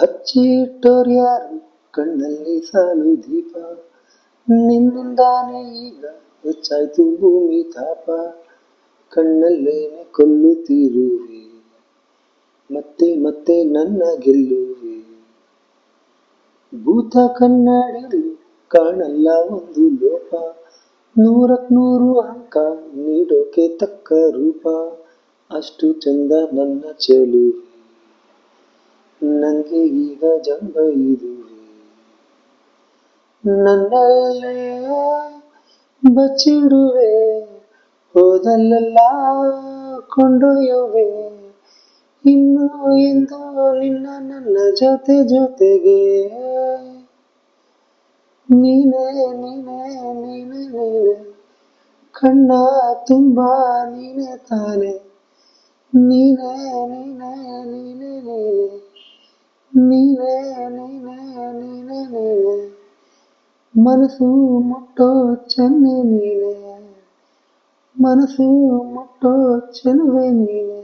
ಹಚ್ಚಿಟ್ಟೋರ್ಯಾರು ಕಣ್ಣಲ್ಲಿ ಸಾಲು ದೀಪ, ನಿನ್ನಿಂದಾನೆ ಈಗ ಹೆಚ್ಚಾಯ್ತು ಭೂಮಿ ತಾಪ. ಕಣ್ಣಲ್ಲೇನೆ ಕೊಲ್ಲುತ್ತಿರುವೆ, ಮತ್ತೆ ಮತ್ತೆ ನನ್ನ ಗೆಲ್ಲುವೆ. ಭೂತ ಕನ್ನಡಿಲು ಕಾಣಲ್ಲ ಒಂದು ಲೋಪ, ನೂರಕ್ನೂರು ಅಂಕ ನೀಡೋಕೆ ತಕ್ಕ ರೂಪ. ಅಷ್ಟು ಚಂದ ನನ್ನ ಚೆಲುವೆ, ನಂಗೆ ಈಗ ಜಂಬ ಇದುವೆ. ನನ್ನಲ್ಲೇ ಬಚ್ಚಿಡುವೆ, ಹೋದಲ್ಲೆಲ್ಲ ಕೊಂಡೊಯ್ಯುವೆ. ಇನ್ನು ಎಂದು ನಿನ್ನ ನನ್ನ ಜೊತೆ ಜೊತೆಗೆ. ನೀನೇ ನೀನೇ ನೀನೇ ನೀನೇ, ಕಣ್ಣ ತುಂಬ ನೀನೇ ತಾನೆ. ನೀನೇ ನೀನೇ ನೀನೇ ನೀನೇ, ನೀನೇ ನೀನೇ ನೀನೇ ನೀನೇ, ಮನಸ್ಸು ಮುಟ್ಟೋ ಚೆನ್ನೆ ನೀನೆ, ಮನಸ್ಸು ಮುಟ್ಟೋ ಚೆಲುವೆ ನೀನೆ.